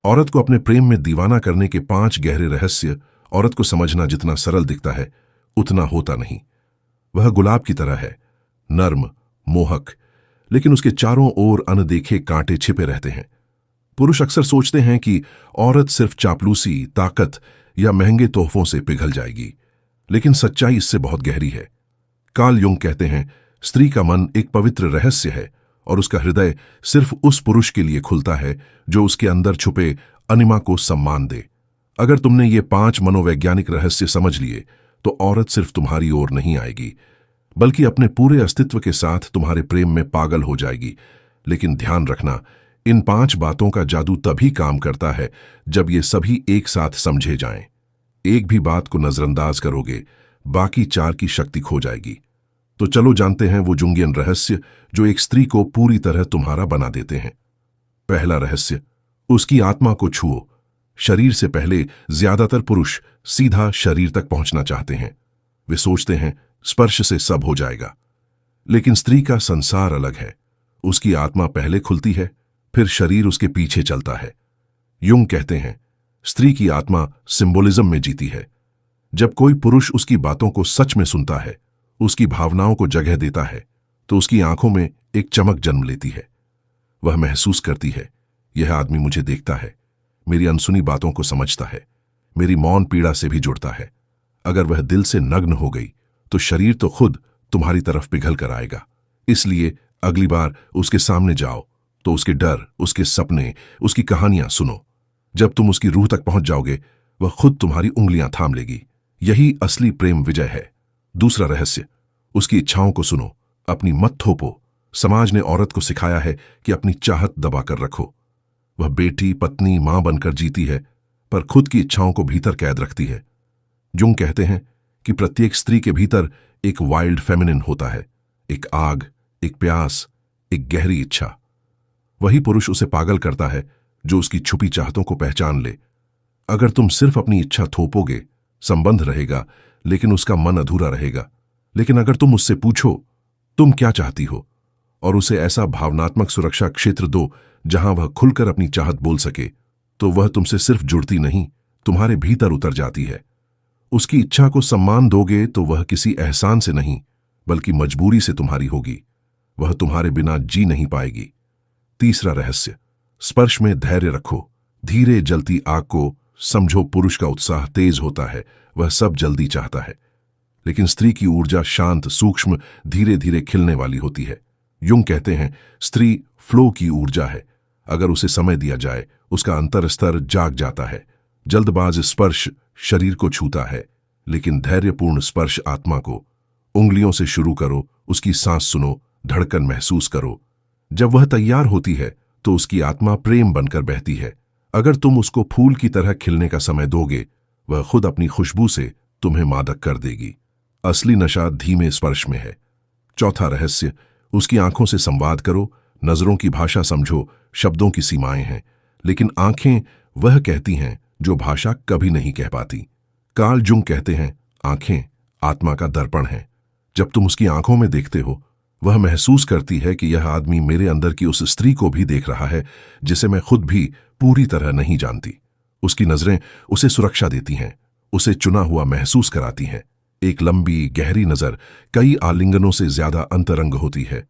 औरत को अपने प्रेम में दीवाना करने के 5 गहरे रहस्य औरत को समझना जितना सरल दिखता है उतना होता नहीं। वह गुलाब की तरह है, नर्म, मोहक, लेकिन उसके चारों ओर अनदेखे कांटे छिपे रहते हैं। पुरुष अक्सर सोचते हैं कि औरत सिर्फ चापलूसी, ताकत या महंगे तोहफों से पिघल जाएगी, लेकिन सच्चाई इससे बहुत गहरी है। कार्ल युंग कहते हैं, स्त्री का मन एक पवित्र रहस्य है और उसका हृदय सिर्फ उस पुरुष के लिए खुलता है जो उसके अंदर छुपे अनिमा को सम्मान दे। अगर तुमने ये 5 मनोवैज्ञानिक रहस्य समझ लिए तो औरत सिर्फ तुम्हारी ओर नहीं आएगी, बल्कि अपने पूरे अस्तित्व के साथ तुम्हारे प्रेम में पागल हो जाएगी। लेकिन ध्यान रखना, इन 5 बातों का जादू तभी काम करता है जब ये सभी एक साथ समझे जाएं। एक भी बात को नजरअंदाज करोगे, बाकी 4 की शक्ति खो जाएगी। तो चलो जानते हैं वो जुंगियन रहस्य जो एक स्त्री को पूरी तरह तुम्हारा बना देते हैं। पहला रहस्य, उसकी आत्मा को छुओ। शरीर से पहले ज्यादातर पुरुष सीधा शरीर तक पहुंचना चाहते हैं। वे सोचते हैं स्पर्श से सब हो जाएगा, लेकिन स्त्री का संसार अलग है। उसकी आत्मा पहले खुलती है, फिर शरीर उसके पीछे चलता है। युंग कहते हैं, स्त्री की आत्मा सिंबोलिज्म में जीती है। जब कोई पुरुष उसकी बातों को सच में सुनता है, उसकी भावनाओं को जगह देता है, तो उसकी आंखों में एक चमक जन्म लेती है। वह महसूस करती है, यह आदमी मुझे देखता है, मेरी अनसुनी बातों को समझता है, मेरी मौन पीड़ा से भी जुड़ता है। अगर वह दिल से नग्न हो गई तो शरीर तो खुद तुम्हारी तरफ पिघल कर आएगा। इसलिए अगली बार उसके सामने जाओ तो उसके डर, उसके सपने, उसकी कहानियां सुनो। जब तुम उसकी रूह तक पहुंच जाओगे, वह खुद तुम्हारी उंगलियां थाम लेगी। यही असली प्रेम विजय है। दूसरा रहस्य, उसकी इच्छाओं को सुनो, अपनी मत थोपो। समाज ने औरत को सिखाया है कि अपनी चाहत दबाकर रखो। वह बेटी, पत्नी, मां बनकर जीती है, पर खुद की इच्छाओं को भीतर कैद रखती है। जुंग कहते हैं कि प्रत्येक स्त्री के भीतर एक वाइल्ड फेमिनिन होता है, एक आग, एक प्यास, एक गहरी इच्छा। वही पुरुष उसे पागल करता है जो उसकी छुपी चाहतों को पहचान ले। अगर तुम सिर्फ अपनी इच्छा थोपोगे, संबंध रहेगा, लेकिन उसका मन अधूरा रहेगा। लेकिन अगर तुम उससे पूछो तुम क्या चाहती हो, और उसे ऐसा भावनात्मक सुरक्षा क्षेत्र दो जहां वह खुलकर अपनी चाहत बोल सके, तो वह तुमसे सिर्फ जुड़ती नहीं, तुम्हारे भीतर उतर जाती है। उसकी इच्छा को सम्मान दोगे तो वह किसी एहसान से नहीं, बल्कि मजबूरी से तुम्हारी होगी। वह तुम्हारे बिना जी नहीं पाएगी। तीसरा रहस्य, स्पर्श में धैर्य रखो। धीरे जलती आग को समझो। पुरुष का उत्साह तेज होता है, वह सब जल्दी चाहता है, लेकिन स्त्री की ऊर्जा शांत, सूक्ष्म, धीरे धीरे खिलने वाली होती है। युंग कहते हैं, स्त्री फ्लो की ऊर्जा है। अगर उसे समय दिया जाए, उसका अंतर स्तर जाग जाता है। जल्दबाज स्पर्श शरीर को छूता है, लेकिन धैर्यपूर्ण स्पर्श आत्मा को। उंगलियों से शुरू करो, उसकी सांस सुनो, धड़कन महसूस करो। जब वह तैयार होती है तो उसकी आत्मा प्रेम बनकर बहती है। अगर तुम उसको फूल की तरह खिलने का समय दोगे, वह खुद अपनी खुशबू से तुम्हें मादक कर देगी। असली नशा धीमे स्पर्श में है। चौथा रहस्य, उसकी आंखों से संवाद करो। नजरों की भाषा समझो, शब्दों की सीमाएं हैं, लेकिन आंखें वह कहती हैं जो भाषा कभी नहीं कह पाती। कार्ल जुंग कहते हैं, आंखें आत्मा का दर्पण है। जब तुम उसकी आंखों में देखते हो, वह महसूस करती है कि यह आदमी मेरे अंदर की उस स्त्री को भी देख रहा है जिसे मैं खुद भी पूरी तरह नहीं जानती। उसकी नजरें उसे सुरक्षा देती हैं, उसे चुना हुआ महसूस कराती हैं। एक लंबी गहरी नजर कई आलिंगनों से ज्यादा अंतरंग होती है।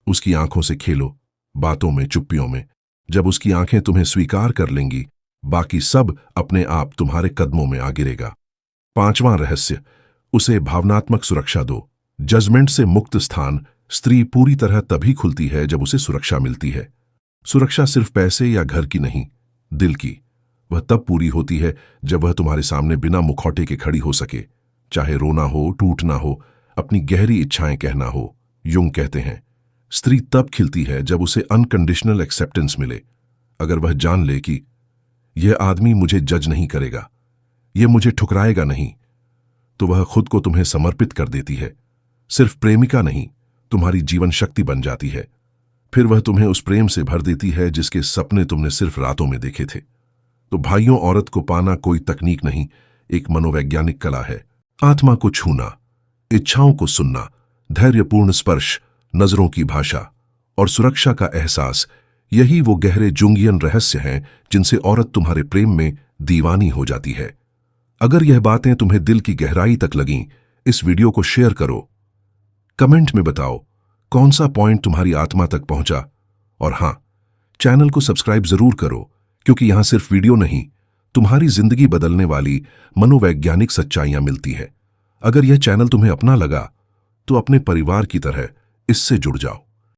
उसकी आंखों से खेलो, बातों में, चुप्पियों में। जब उसकी आंखें तुम्हें स्वीकार कर लेंगी, बाकी सब अपने आप तुम्हारे कदमों में आ गिरेगा। पांचवां रहस्य, उसे भावनात्मक सुरक्षा दो। जजमेंट से मुक्त स्थान। स्त्री पूरी तरह तभी खुलती है जब उसे सुरक्षा मिलती है। सुरक्षा सिर्फ पैसे या घर की नहीं, दिल की। वह तब पूरी होती है जब वह तुम्हारे सामने बिना मुखौटे के खड़ी हो सके, चाहे रोना हो, टूटना हो, अपनी गहरी इच्छाएं कहना हो। युंग कहते हैं, स्त्री तब खिलती है जब उसे अनकंडीशनल एक्सेप्टेंस मिले। अगर वह जान ले कि यह आदमी मुझे जज नहीं करेगा, यह मुझे ठुकराएगा नहीं, तो वह खुद को तुम्हें समर्पित कर देती है। सिर्फ प्रेमिका नहीं, तुम्हारी जीवन शक्ति बन जाती है। फिर वह तुम्हें उस प्रेम से भर देती है जिसके सपने तुमने सिर्फ रातों में देखे थे। तो भाइयों, औरत को पाना कोई तकनीक नहीं, एक मनोवैज्ञानिक कला है। आत्मा को छूना, इच्छाओं को सुनना, धैर्यपूर्ण स्पर्श, नजरों की भाषा और सुरक्षा का एहसास, यही वो गहरे जुंगियन रहस्य हैं जिनसे औरत तुम्हारे प्रेम में दीवानी हो जाती है। अगर यह बातें तुम्हें दिल की गहराई तक लगीं, इस वीडियो को शेयर करो। कमेंट में बताओ कौन सा पॉइंट तुम्हारी आत्मा तक पहुंचा। और हां, चैनल को सब्सक्राइब जरूर करो, क्योंकि यहां सिर्फ वीडियो नहीं, तुम्हारी जिंदगी बदलने वाली मनोवैज्ञानिक सच्चाइयां मिलती है। अगर यह चैनल तुम्हें अपना लगा तो अपने परिवार की तरह इससे जुड़ जाओ।